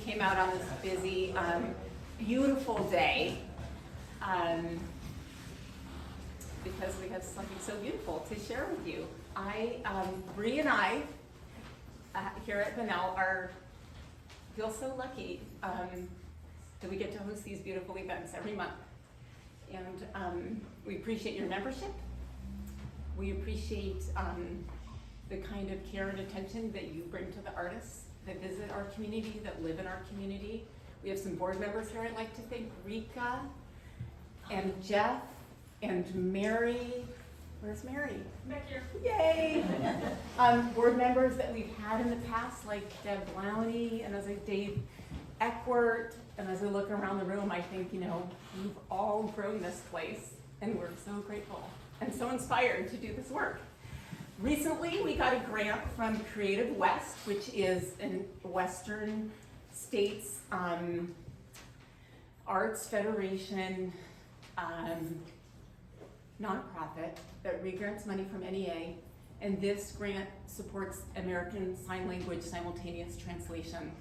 came out on this busy, beautiful day because we have something so beautiful to share with you. Bree and I, here at Bunnell feel so lucky that we get to host these beautiful events every month. And we appreciate your membership. We appreciate the kind of care and attention that you bring to the artists that visit our community, that live in our community. We have some board members here. I'd like to thank Rika and Jeff and Mary. Where's Mary? Back here. Yay! Board members that we've had in the past, like Deb Lowney and Dave Eckworth. And as I look around the room, I think, you've all grown this place, and we're so grateful and so inspired to do this work. Recently, we got a grant from Creative West, which is in Western States Arts Federation nonprofit that regrants money from NEA, and this grant supports American Sign Language simultaneous translation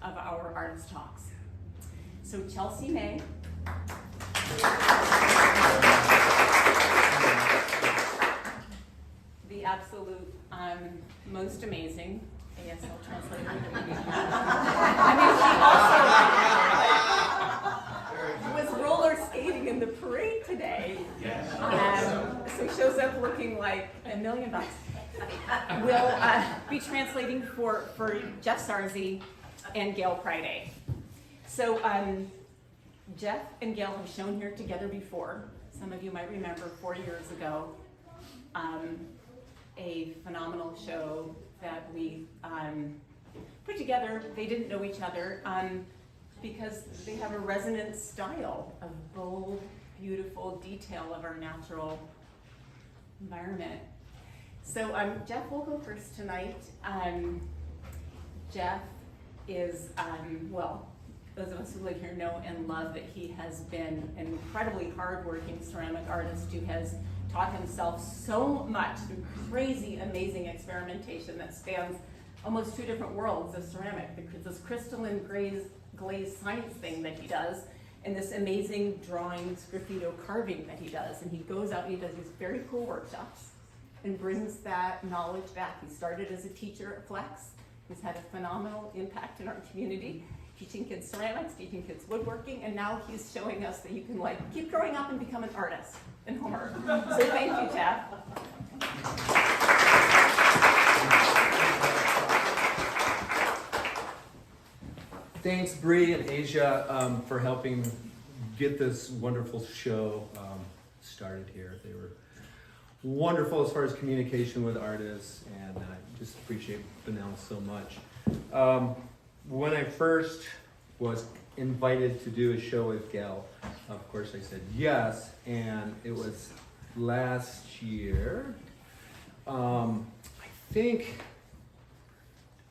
of our artist talks. So Chelsea May, the absolute most amazing ASL translator that we have. I mean, she also was roller skating in the parade today. So shows up looking like $1 million. We'll be translating for Jeff Szarzi and Gail Priday. So Jeff and Gail have shown here together before. Some of you might remember 4 years ago, a phenomenal show that we put together. They didn't know each other because they have a resonant style of bold, beautiful detail of our natural environment. So Jeff will go first tonight. Jeff is, those of us who live here know and love that he has been an incredibly hardworking ceramic artist who has taught himself so much through crazy, amazing experimentation that spans almost two different worlds of ceramic. This crystalline glaze science thing that he does, and this amazing drawing, sgraffito carving that he does. And he goes out and he does these very cool workshops and brings that knowledge back. He started as a teacher at Flex. He's had a phenomenal impact in our community, teaching kids ceramics, teaching kids woodworking, and now he's showing us that you can keep growing up and become an artist in home art. So thank you, Jeff. Thanks, Bree and Asia, for helping get this wonderful show started here. They were wonderful as far as communication with artists, and I just appreciate Bunnell so much. When I first was invited to do a show with Gail, of course I said yes, and it was last year, I think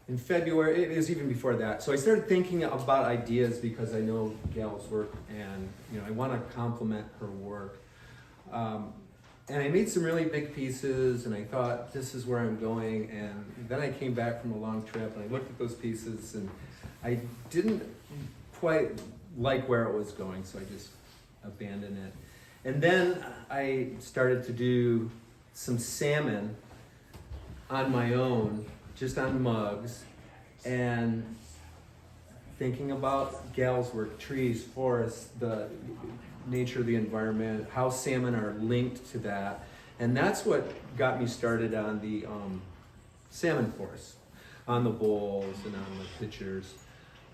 in February, it was even before that. So I started thinking about ideas because I know Gail's work, and I want to compliment her work. And I made some really big pieces, and I thought, this is where I'm going. And then I came back from a long trip, and I looked at those pieces, and I didn't quite like where it was going, so I just abandoned it. And then I started to do some salmon on my own, just on mugs, and thinking about Gail's work, trees, forests, the nature of the environment, how salmon are linked to that. And that's what got me started on the salmon forest, on the bowls and on the pitchers.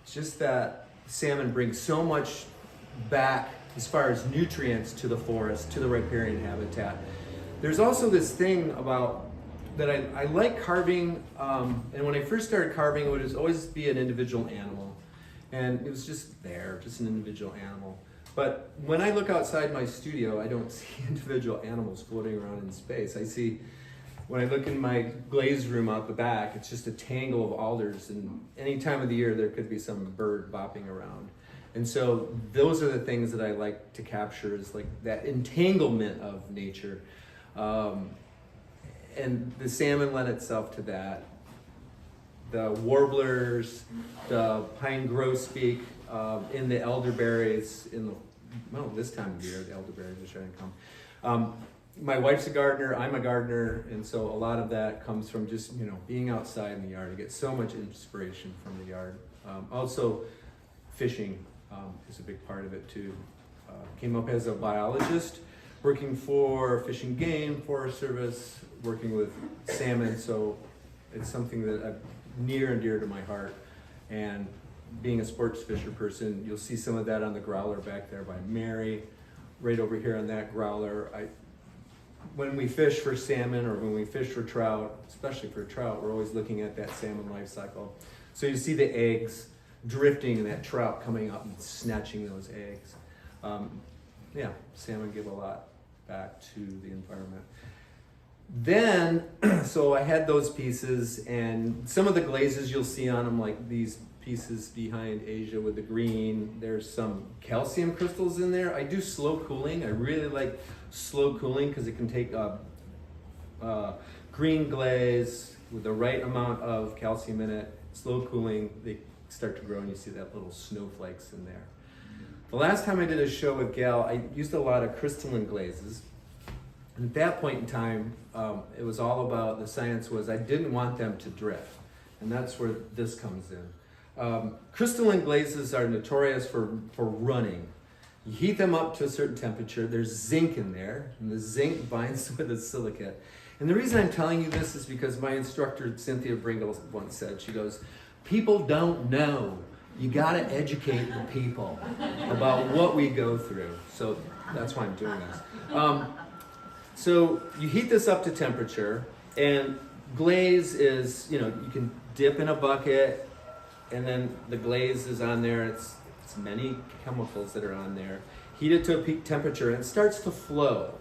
It's just that salmon brings so much back as far as nutrients to the forest, to the riparian habitat. There's also this thing about that I like carving, and when I first started carving, it would always be an individual animal. And it was just there, just an individual animal. But when I look outside my studio, I don't see individual animals floating around in space. I see, when I look in my glaze room out the back, it's just a tangle of alders, and any time of the year there could be some bird bopping around. And so those are the things that I like to capture, is like that entanglement of nature. And the salmon lent itself to that. the warblers, the pine grosbeak, in the elderberries, this time of year, the elderberries are starting to come. My wife's a gardener, I'm a gardener, and so a lot of that comes from just, being outside in the yard. I get so much inspiration from the yard. Also, fishing is a big part of it too. Came up as a biologist, working for Fish and Game, Forest Service, working with salmon, so it's something that I'm near and dear to my heart. And being a sports fisher person, you'll see some of that on the growler back there by Mary, right over here on that growler. When we fish for salmon or when we fish for trout, especially for trout, we're always looking at that salmon life cycle. So you see the eggs drifting and that trout coming up and snatching those eggs. Salmon give a lot back to the environment. Then, so I had those pieces, and some of the glazes you'll see on them, like these pieces behind Asia with the green. There's some calcium crystals in there. I do slow cooling. I really like slow cooling because it can take green glaze with the right amount of calcium in it. Slow cooling, they start to grow and you see that little snowflakes in there. The last time I did a show with Gail, I used a lot of crystalline glazes. And at that point in time, it was all about, the science was I didn't want them to drift. And that's where this comes in. Crystalline glazes are notorious for running. You heat them up to a certain temperature, there's zinc in there, and the zinc binds with the silicate. And the reason I'm telling you this is because my instructor, Cynthia Bringle, once said, she goes, people don't know. You gotta educate the people about what we go through. So that's why I'm doing this. So you heat this up to temperature, and glaze is, you can dip in a bucket, and then the glaze is on there. It's many chemicals that are on there. Heat it to a peak temperature, and it starts to flow.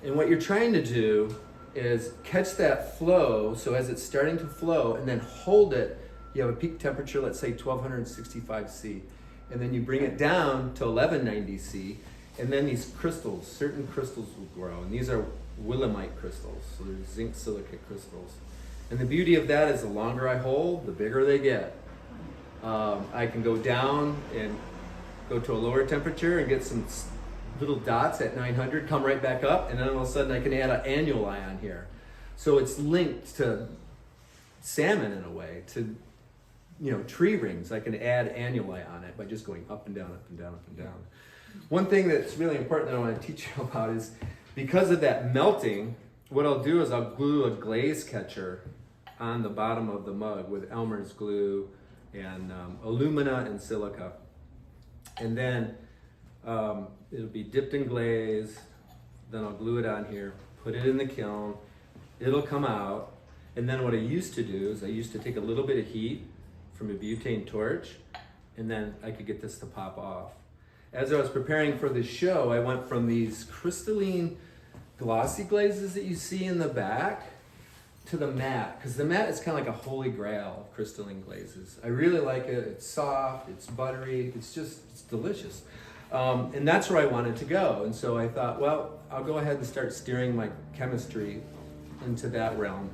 And what you're trying to do is catch that flow, so as it's starting to flow, and then hold it. You have a peak temperature, let's say 1265 C, and then you bring it down to 1190 C, and then these crystals, certain crystals will grow, and these are willemite crystals, so they're zinc silicate crystals. And the beauty of that is the longer I hold, the bigger they get. I can go down and go to a lower temperature and get some little dots at 900, come right back up, and then all of a sudden I can add an annuli on here. So it's linked to salmon in a way, to tree rings. I can add annuli on it by just going up and down, up and down, up and down. One thing that's really important that I want to teach you about is because of that melting, what I'll do is I'll glue a glaze catcher on the bottom of the mug with Elmer's glue and alumina and silica. And then it'll be dipped in glaze, then I'll glue it on here, put it in the kiln, it'll come out, and then what I used to do is I used to take a little bit of heat from a butane torch, and then I could get this to pop off. As I was preparing for this show, I went from these crystalline glossy glazes that you see in the back to the matte, because the matte is kind of like a holy grail of crystalline glazes. I really like it. It's soft, it's buttery, it's delicious. And that's where I wanted to go. And so I thought, well, I'll go ahead and start steering my chemistry into that realm.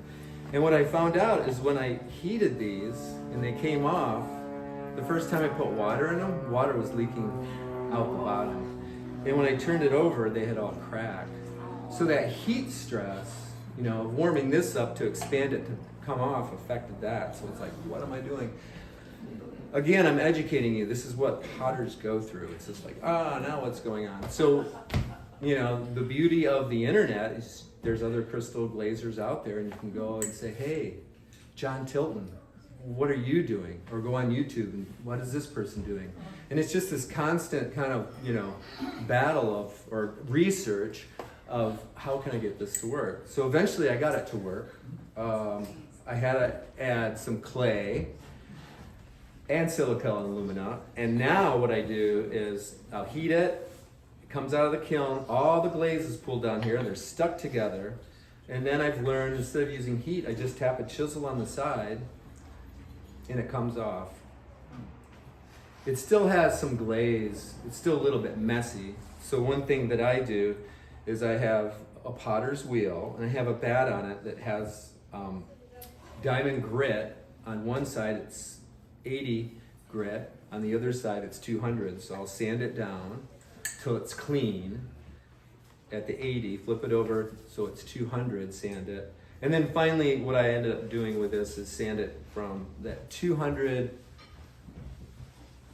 And what I found out is when I heated these and they came off, the first time I put water in them, water was leaking out the bottom. And when I turned it over, they had all cracked. So that heat stress, warming this up to expand it to come off affected that. So it's like, what am I doing? Again, I'm educating you. This is what potters go through. It's just like, now what's going on? So, the beauty of the internet is there's other crystal glazers out there, and you can go and say, hey, John Tilton, what are you doing? Or go on YouTube and what is this person doing? And it's just this constant kind of, battle or research of how can I get this to work? So eventually I got it to work. I had to add some clay and silica and alumina. And now what I do is I'll heat it. It comes out of the kiln. All the glaze is pulled down here and they're stuck together. And then I've learned instead of using heat, I just tap a chisel on the side and it comes off. It still has some glaze. It's still a little bit messy. So one thing that I do is I have a potter's wheel and I have a bat on it that has diamond grit. On one side it's 80 grit, on the other side it's 200. So I'll sand it down till it's clean at the 80, flip it over so it's 200, sand it. And then finally what I ended up doing with this is sand it from that 200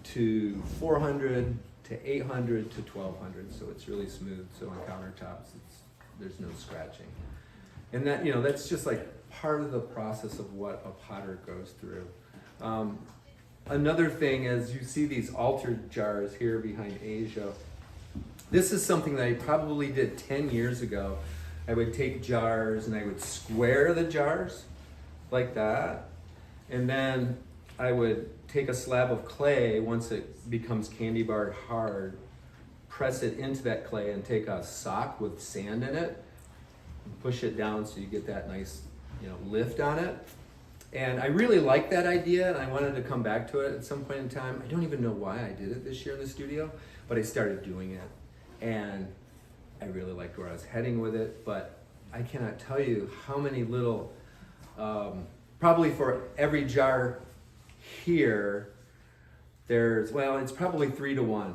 to 400 to 800 to 1200, so it's really smooth. So on countertops there's no scratching. And that, you know, that's just like part of the process of what a potter goes through. Another thing is you see these altar jars here behind Asia. This is something that I probably did 10 years ago. I would take jars and I would square the jars like that. And then I would take a slab of clay once it becomes candy barred hard, press it into that clay and take a sock with sand in it and push it down so you get that nice, you know, lift on it. And I really liked that idea and I wanted to come back to it at some point in time. I don't even know why I did it this year in the studio, but I started doing it. And I really liked where I was heading with it, but I cannot tell you how many little, probably for every jar here, there's, well, it's probably 3 to 1.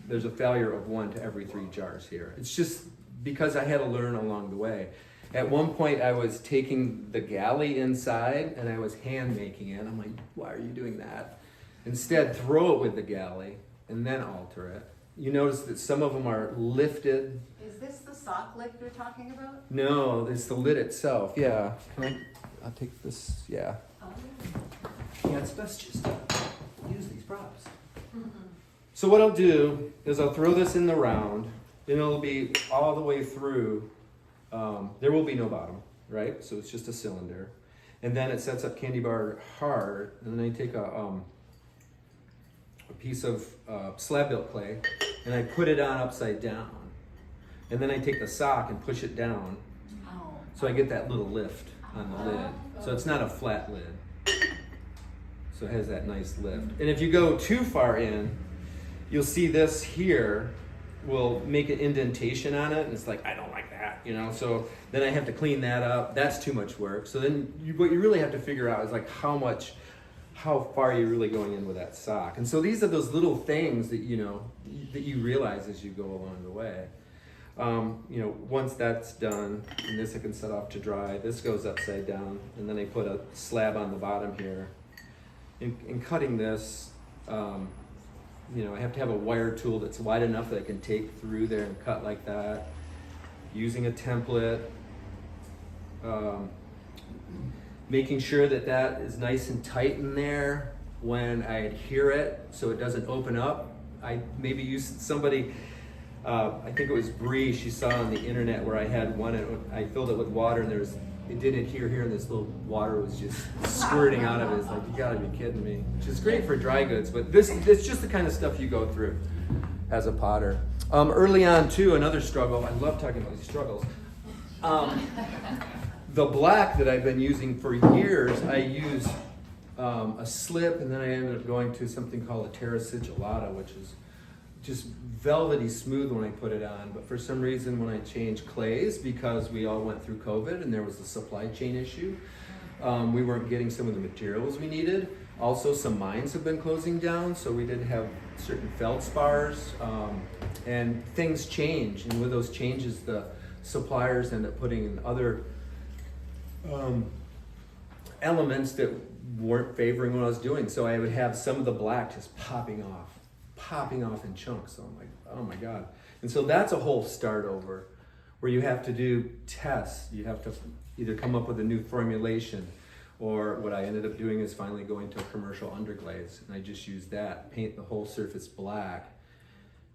There's a failure of 1 to every 3 jars here. It's just because I had to learn along the way. At one point I was taking the galley inside and I was hand making it. I'm like, why are you doing that? Instead, throw it with the galley and then alter it. You notice that some of them are lifted. Is this the sock lid you're talking about? No, it's the lid itself. Yeah. I'll take this. Yeah. Oh. Yeah, it's best just to use these props. Mm-hmm. So what I'll do is I'll throw this in the round, and it'll be all the way through. There will be no bottom, right? So it's just a cylinder, and then it sets up candy bar hard, and then I take a piece of slab built clay, and I put it on upside down, and then I take the sock and push it down, so I get that little lift on the lid. So it's not a flat lid. So it has that nice lift. And if you go too far in, you'll see this here will make an indentation on it, and it's like, I don't like that, you know? So then I have to clean that up. That's too much work. So then what you really have to figure out is like how far you're really going in with that sock. And so these are those little things that, you know, that you realize as you go along the way. You know, once that's done, and this I can set off to dry, this goes upside down, and then I put a slab on the bottom here. In cutting this, you know, I have to have a wire tool that's wide enough that I can take through there and cut like that. Using a template, making sure that that is nice and tight in there when I adhere it so it doesn't open up. I maybe used somebody, I think it was Bree, she saw on the internet where I had one, and I filled it with water and it didn't adhere here, and this little water was just squirting out of it. It's like, you gotta be kidding me. Which is great for dry goods, but it's just the kind of stuff you go through as a potter. Early on too, another struggle, I love talking about these struggles. The black that I've been using for years, I use a slip, and then I ended up going to something called a terra sigillata, which is just velvety smooth when I put it on. But for some reason when I changed clays, because we all went through COVID and there was a supply chain issue, we weren't getting some of the materials we needed. Also, some mines have been closing down, so we didn't have certain feldspars, and things change. And with those changes, the suppliers end up putting in other elements that weren't favoring what I was doing. So I would have some of the black just popping off in chunks. So I'm like, oh my God. And so that's a whole start over where you have to do tests. You have to either come up with a new formulation, or what I ended up doing is finally going to a commercial underglaze, and I just use that, paint the whole surface black.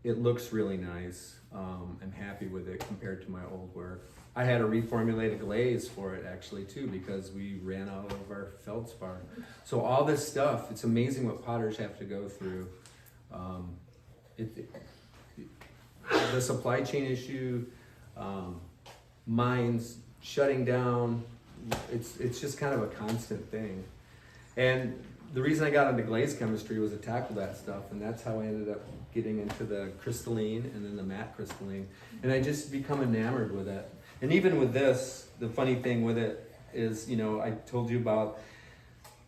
It looks really nice. I'm happy with it compared to my old work. I had to reformulate a glaze for it actually too, because we ran out of our feldspar. So all this stuff, it's amazing what potters have to go through. The supply chain issue, mines shutting down, it's just kind of a constant thing. And the reason I got into glaze chemistry was to tackle that stuff, and that's how I ended up getting into the crystalline and then the matte crystalline. And I just become enamored with it. And even with this, the funny thing with it, is, I told you about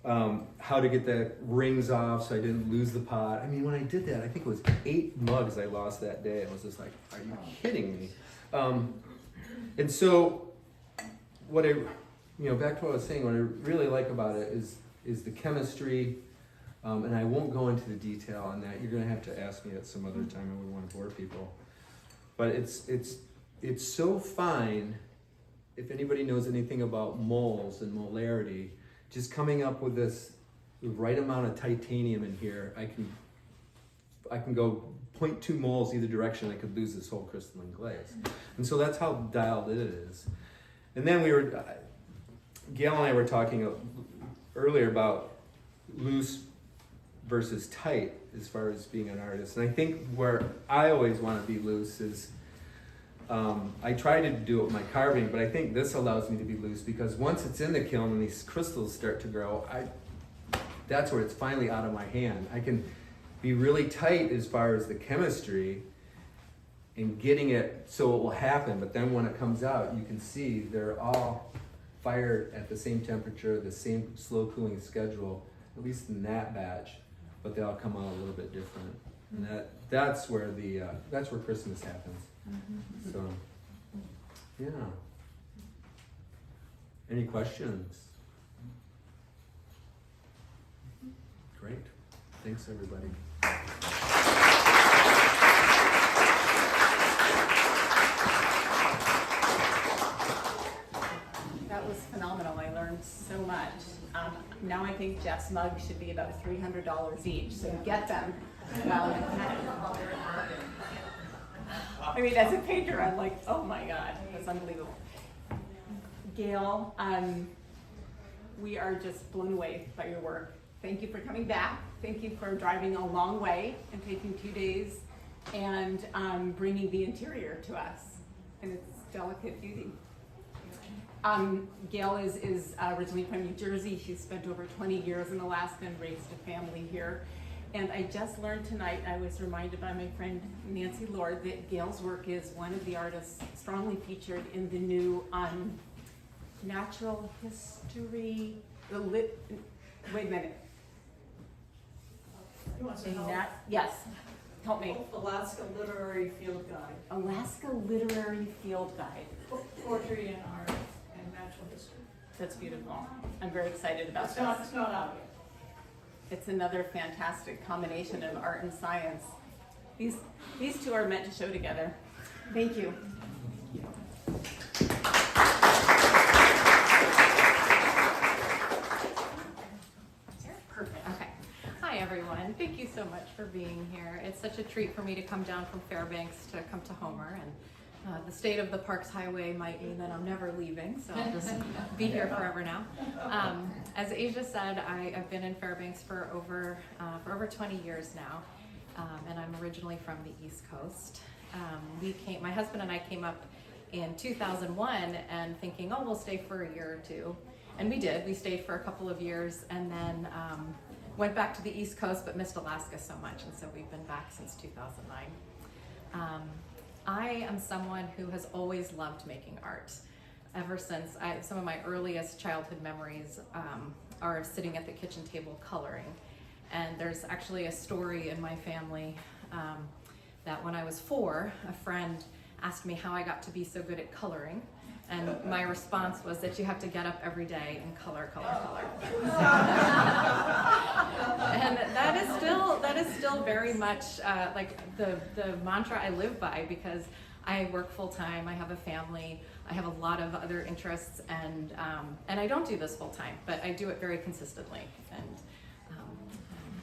how to get the rings off so I didn't lose the pot. I mean, when I did that, I think it was 8 mugs I lost that day. I was just like, are you kidding me? And so what I, back to what I was saying, what I really like about it is the chemistry, and I won't go into the detail on that. You're gonna have to ask me at some other time, and we want to bore people. But it's so fine. If anybody knows anything about moles and molarity, just coming up with this right amount of titanium in here, I can go 0.2 moles either direction. I could lose this whole crystalline glaze, and so that's how dialed it is. And then Gail and I were talking earlier about loose versus tight as far as being an artist. And I think where I always want to be loose is, I try to do it with my carving, but I think this allows me to be loose because once it's in the kiln and these crystals start to grow, that's where it's finally out of my hand. I can be really tight as far as the chemistry and getting it so it will happen, but then when it comes out, you can see they're all fired at the same temperature, the same slow cooling schedule, at least in that batch, but they all come out a little bit different. And that's where Christmas happens. So, yeah. Any questions? Great. Thanks, everybody. That was phenomenal. I learned so much. Now I think Jeff's mugs should be about $300 each, so get them. I mean, as a painter, I'm like, oh my God, that's unbelievable. Gail, we are just blown away by your work. Thank you for coming back. Thank you for driving a long way and taking 2 days and bringing the interior to us in its delicate beauty. Gail is originally from New Jersey. She's spent over 20 years in Alaska and raised a family here. And I just learned tonight, I was reminded by my friend Nancy Lord that Gail's work is one of the artists strongly featured in the new natural history, wait a minute. You want some help? Yes, help me. Alaska Literary Field Guide. Alaska Literary Field Guide. Poetry and art and natural history. That's beautiful. I'm very excited about this. It's not out yet. It's another fantastic combination of art and science. These two are meant to show together. Thank you. Perfect. Okay. Hi, everyone. Thank you so much for being here. It's such a treat for me to come down from Fairbanks to come to Homer, and the state of the Parks Highway might mean that I'm never leaving, so I'll just be here forever now. As Asia said, I've been in Fairbanks for over 20 years now, and I'm originally from the East Coast. My husband and I came up in 2001 and thinking, oh, we'll stay for a year or two. And we did. We stayed for a couple of years and then went back to the East Coast but missed Alaska so much, and so we've been back since 2009. I am someone who has always loved making art. Ever since, some of my earliest childhood memories are sitting at the kitchen table coloring. And there's actually a story in my family that when I was 4, a friend asked me how I got to be so good at coloring. And my response was that you have to get up every day and color. And that is still very much like the mantra I live by, because I work full time, I have a family, I have a lot of other interests, and I don't do this full time, but I do it very consistently. And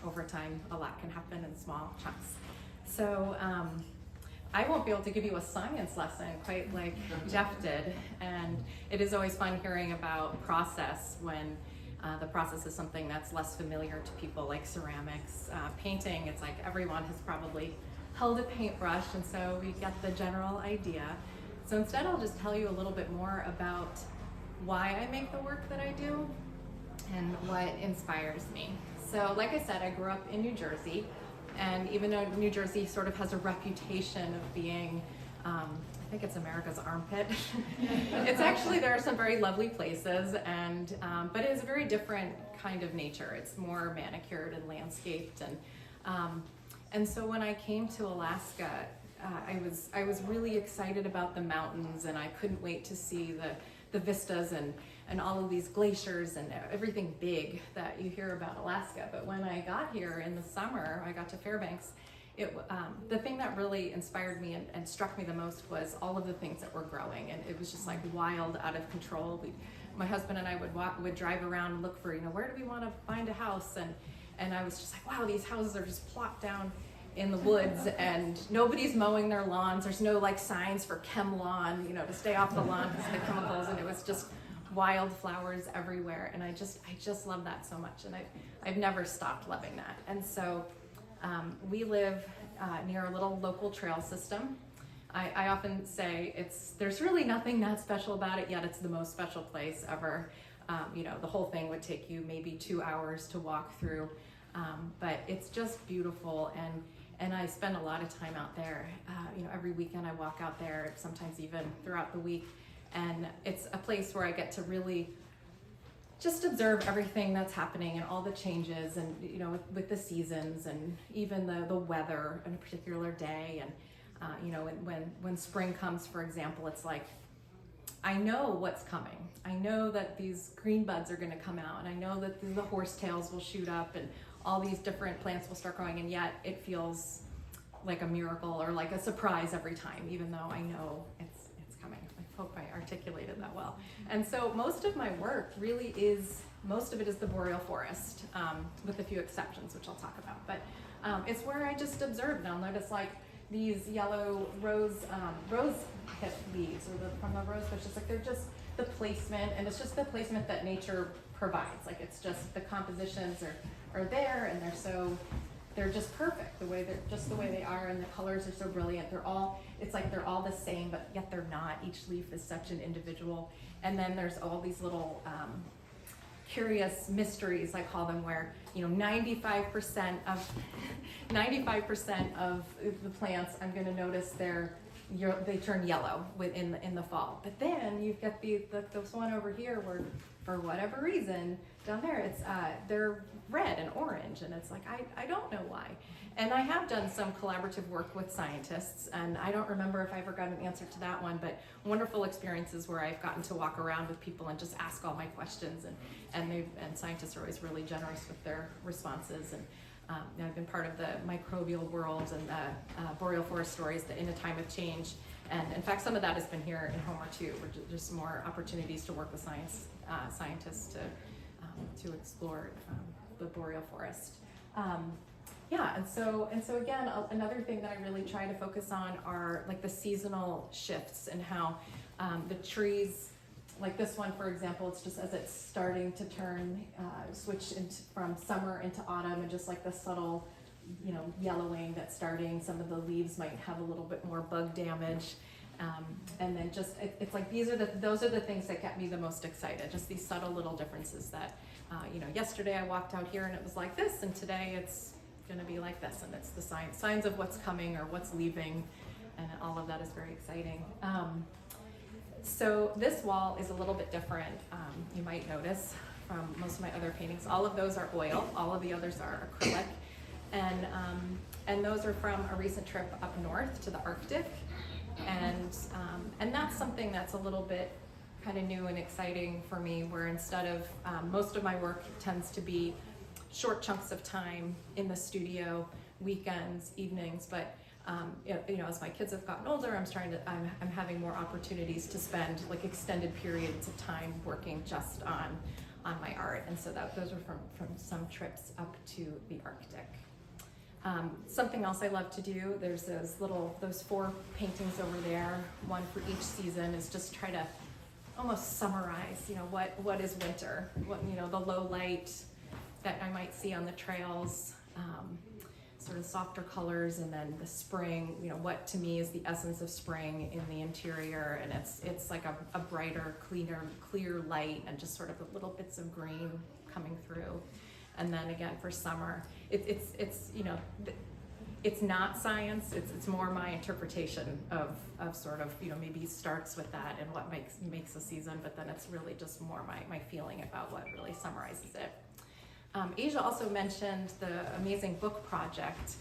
over time, a lot can happen in small chunks. So I won't be able to give you a science lesson quite like Jeff did, and it is always fun hearing about process when the process is something that's less familiar to people, like ceramics. Painting, it's like everyone has probably held a paintbrush, and so we get the general idea. So instead, I'll just tell you a little bit more about why I make the work that I do and what inspires me. So like I said, I grew up in New Jersey. And even though New Jersey sort of has a reputation of being think it's America's armpit. It's actually, there are some very lovely places, and but it is a very different kind of nature. It's more manicured and landscaped, and so when I came to Alaska, I was really excited about the mountains, and I couldn't wait to see the vistas and all of these glaciers and everything big that you hear about Alaska. But when I got here in the summer, I got to Fairbanks, the thing that really inspired me and struck me the most was all of the things that were growing, and it was just like wild, out of control. My husband and I would drive around and look for, where do we want to find a house, and I was just like, wow, these houses are just plopped down in the woods, and nobody's mowing their lawns. There's no like signs for chem lawn, to stay off the lawn because of the chemicals, and it was just wildflowers everywhere, and I just love that so much, and I've never stopped loving that. And so we live near a little local trail system. I often say there's really nothing that special about it, yet it's the most special place ever. The whole thing would take you maybe 2 hours to walk through, but it's just beautiful, and I spend a lot of time out there. Every weekend I walk out there, sometimes even throughout the week, and it's a place where I get to really just observe everything that's happening and all the changes, and with the seasons, and even the weather on a particular day, and when spring comes, for example, it's like I know what's coming. I know that these green buds are going to come out, and I know that the horsetails will shoot up, and all these different plants will start growing, and yet it feels like a miracle or like a surprise every time, even though I know it's coming. I hope I articulated that well. And so most of my work really is, most of it is the boreal forest, with a few exceptions, which I'll talk about. But it's where I just observed, and I'll notice like these yellow rose hip leaves, or from the rose bush. It's like they're just the placement, and it's just the placement that nature provides. Like it's just the compositions are there, and they're just perfect the way they are, and the colors are so brilliant. It's like they're all the same, but yet they're not. Each leaf is such an individual. And then there's all these little curious mysteries, I call them, where 95% of the plants, I'm going to notice they turn yellow in the fall. But then you've got this one over here where, for whatever reason, down there they're red and orange, and it's like I don't know why. And I have done some collaborative work with scientists, and I don't remember if I ever got an answer to that one, but wonderful experiences where I've gotten to walk around with people and just ask all my questions, and scientists are always really generous with their responses. And I've been part of the microbial world and the boreal forest stories, In a Time of Change, and in fact some of that has been here in Homer too, where there's some more opportunities to work with scientists to explore the boreal forest. And so again, another thing that I really try to focus on are like the seasonal shifts, and how the trees, like this one, for example, it's just as it's starting to switch from summer into autumn, and just like the subtle, yellowing that's starting. Some of the leaves might have a little bit more bug damage. And then just, it's like those are the things that get me the most excited, just these subtle little differences that, yesterday I walked out here and it was like this, and today it's gonna be like this, and it's the signs of what's coming or what's leaving, and all of that is very exciting. So this wall is a little bit different. You might notice from most of my other paintings, all of those are oil, all of the others are acrylic, and those are from a recent trip up north to the Arctic. And that's something that's a little bit kind of new and exciting for me, where instead of most of my work tends to be short chunks of time in the studio, weekends, evenings, but as my kids have gotten older, I'm having more opportunities to spend like extended periods of time working just on my art, and so those are from some trips up to the Arctic. Something else I love to do, there's those 4 paintings over there, one for each season, is just try to almost summarize, what is winter, the low light that I might see on the trails, sort of softer colors, and then the spring, what to me is the essence of spring in the interior, and it's like a brighter, clear light, and just sort of the little bits of green coming through. And then again for summer, it's it's not science, it's more my interpretation of sort of, maybe starts with that and what makes a season, but then it's really just more my feeling about what really summarizes it. Asia also mentioned the amazing book project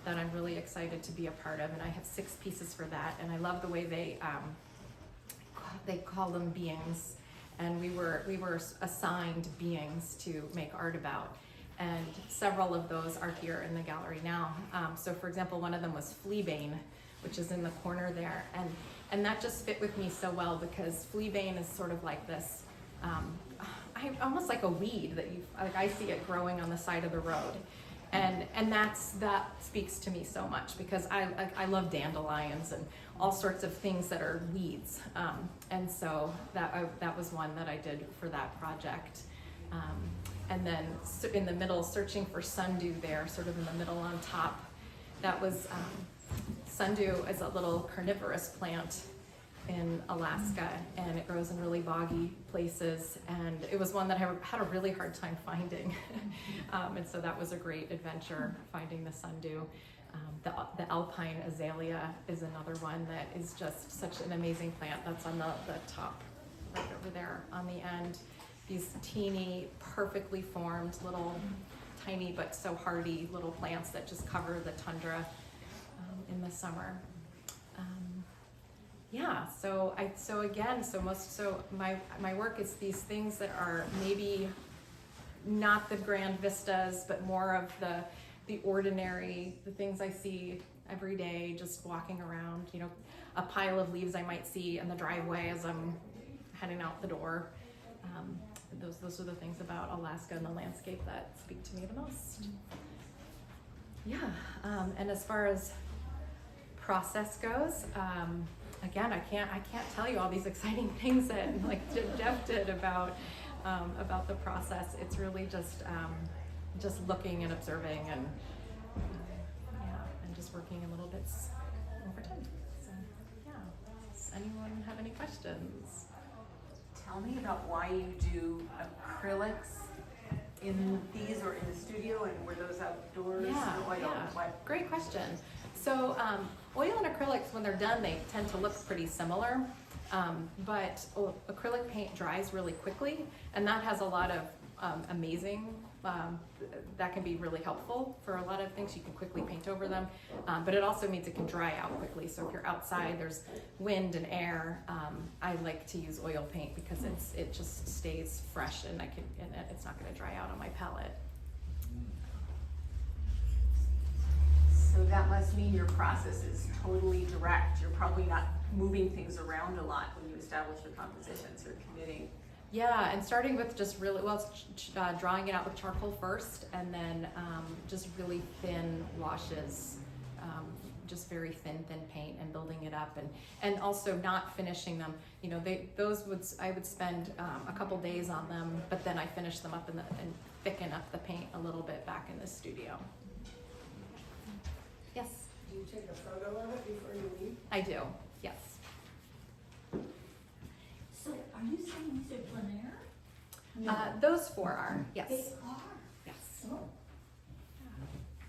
that I'm really excited to be a part of, and I have 6 pieces for that, and I love the way they call them beings, and we were assigned beings to make art about, and several of those are here in the gallery now. So for example, one of them was Fleabane, which is in the corner there, and that just fit with me so well because Fleabane is sort of like this, almost like a weed that I see it growing on the side of the road. And that speaks to me so much because I love dandelions and all sorts of things that are weeds, and so that was one that I did for that project. And then in the middle, searching for sundew there, sort of in the middle on top, that was sundew is a little carnivorous plant in Alaska, and it grows in really boggy places, and it was one that I had a really hard time finding. And so that was a great adventure, finding the sundew. The alpine azalea is another one that is just such an amazing plant. That's on the top, right over there on the end. These teeny, perfectly formed, little, tiny but so hardy little plants that just cover the tundra in the summer. My work is these things that are maybe not the grand vistas, but more of the ordinary, the things I see every day, just walking around. A pile of leaves I might see in the driveway as I'm heading out the door. Those are the things about Alaska and the landscape that speak to me the most. Yeah, and as far as process goes, again, I can't tell you all these exciting things that like Jeff did about the process. It's really just looking and observing and just working in little bits over time. So yeah, does anyone have any questions? Tell me about why you do acrylics in these or in the studio, and were those outdoors? What? Great question. So oil and acrylics, when they're done, they tend to look pretty similar, but acrylic paint dries really quickly, and that has a lot of amazing, that can be really helpful for a lot of things. You can quickly paint over them, but it also means it can dry out quickly. So if you're outside, there's wind and air, I like to use oil paint because it just stays fresh, and it's not going to dry out on my palette. So that must mean your process is totally direct. You're probably not moving things around a lot when you establish your compositions or committing. Yeah, and starting with just really, drawing it out with charcoal first, and then just really thin washes, just very thin paint, and building it up, and also not finishing them. I would spend a couple days on them, but then I finish them up and thicken up the paint a little bit back in the studio. Yes? Do you take a photo of it before you leave? I do, yes. So are you saying these are plein air? Those 4 are, yes. They are? Yes. Oh.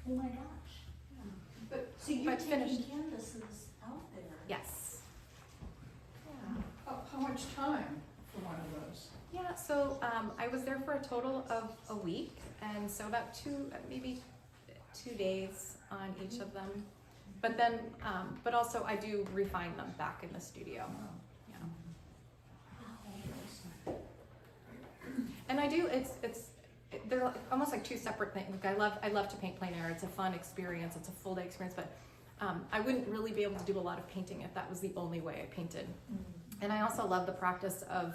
Oh my gosh. So you're but taking finished. canvases out there? Yes. How much time for one of those? Yeah, so I was there for a total of a week, and so about maybe 2 days on each of them. But then, but also I do refine them back in the studio. Yeah. And I do, they're almost like 2 separate things. I love to paint plein air. It's a fun experience. It's a full day experience, but I wouldn't really be able to do a lot of painting if that was the only way I painted. And I also love the practice of,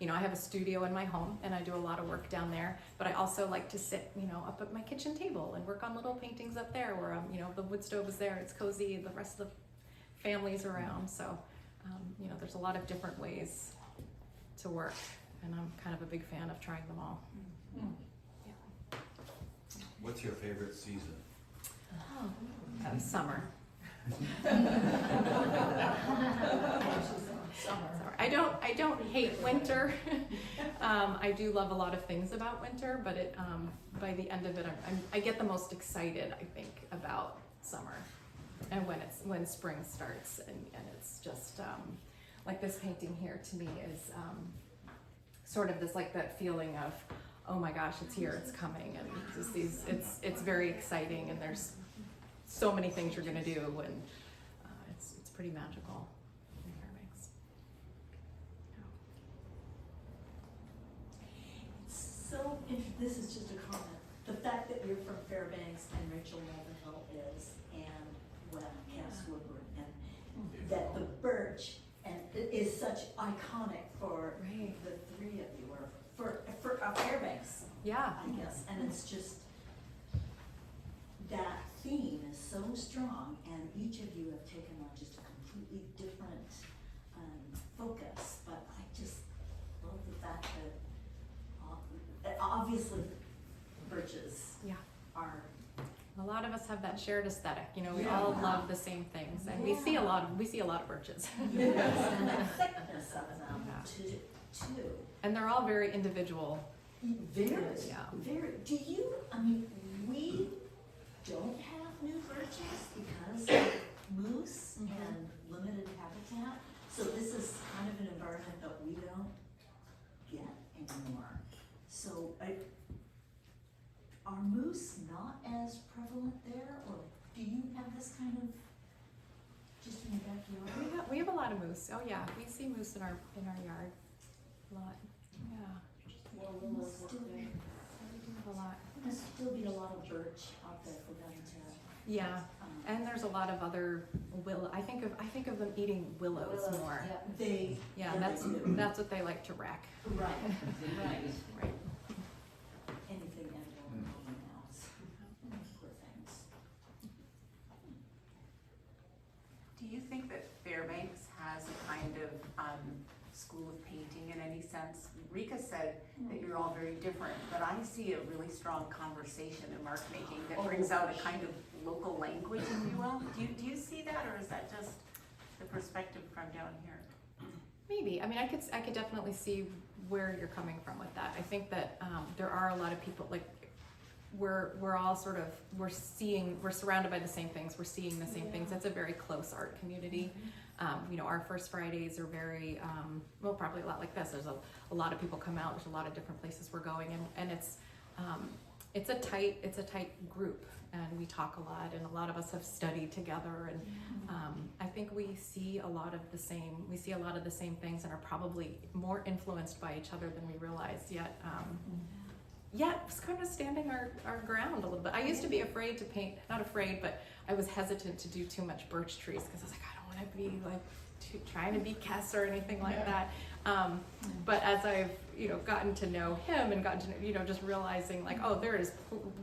I have a studio in my home and I do a lot of work down there, but I also like to sit, up at my kitchen table and work on little paintings up there where, the wood stove is there, it's cozy, the rest of the family's around. So, there's a lot of different ways to work, and I'm kind of a big fan of trying them all. Yeah. What's your favorite season? Summer. Summer. I don't hate winter. I do love a lot of things about winter, but by the end of it, I get the most excited, I think, about summer and when spring starts, and it's just like this painting here to me is sort of this, like, that feeling of, oh my gosh, it's here, it's coming, and just it's very exciting, and there's so many things you're gonna do, and it's pretty magical in Fairbanks. So, this is just a comment. The fact that you're from Fairbanks and Rachel Mulvihill is, and, well, Cass Woodward, and that the birch and it is such iconic for Right. the three of you, or for Fairbanks, Yeah. I guess. And it's just, that theme is so strong, and each of you have taken on just a completely different focus. But I just love the fact that obviously birches Yeah. are. A lot of us have that shared aesthetic, you know, we Yeah. all love the same things, and we see a lot of birches. Yes, and the thickness of them Yeah. too. And they're all very individual. Very, Yeah. very. Do you, I mean, we don't have new birches because of moose and limited habitat. So this is kind of an environment that we don't get anymore. So are moose not as prevalent there, or do you have this kind of just in your backyard? We have a lot of moose. Oh yeah, we see moose in our yard a lot. Yeah, Must still we do have a lot. Must still be a lot of birch out there for them to. Yeah, and there's a lot of other willow. I think of them eating willows more. They. Yeah, they that's do. what they like to wreck. Right, right. Right. Anything edible and anything else. Poor things. Do you think that Fairbanks has a kind of school of painting in any sense? Rika said that you're all very different, but I see a really strong conversation in mark making that brings out a kind of local language, if you will. Do you see that, or is that just the perspective from down here? Maybe. I mean, I could definitely see where you're coming from with that. I think that there are a lot of people, like, we're all sort of, we're surrounded by the same things, we're seeing the same things. It's a very close art community. You know, our first Fridays are very, well, probably a lot like this. There's a lot of people come out, there's a lot of different places we're going, and it's a tight group, and we talk a lot, and a lot of us have studied together, and I think we see a lot of the same things, and are probably more influenced by each other than we realize yet. It's kind of standing our ground a little bit. I used to be afraid to paint, not afraid, but I was hesitant to do too much birch trees, because I was like, I don't want to be like trying to be Kess or anything like that. But as I've, you know, gotten to know him and gotten to know, you know, just realizing like, oh,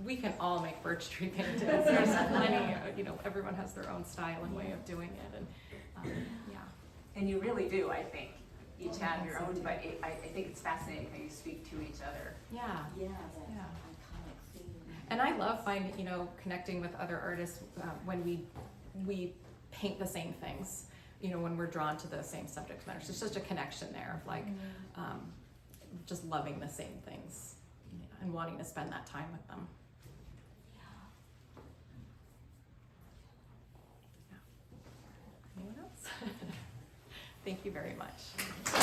we can all make birch tree paintings. There's plenty, you know, everyone has their own style and way of doing it, and yeah. And you really do, I think. Each have your own, but I think it's fascinating how you speak to each other. Yeah. Yeah, that Yeah. iconic theme. And I love finding, you know, connecting with other artists when we paint the same things, you know, when we're drawn to the same subject matter. So there's such a connection there of like, just loving the same things and wanting to spend that time with them. Yeah. Anyone else? Thank you very much.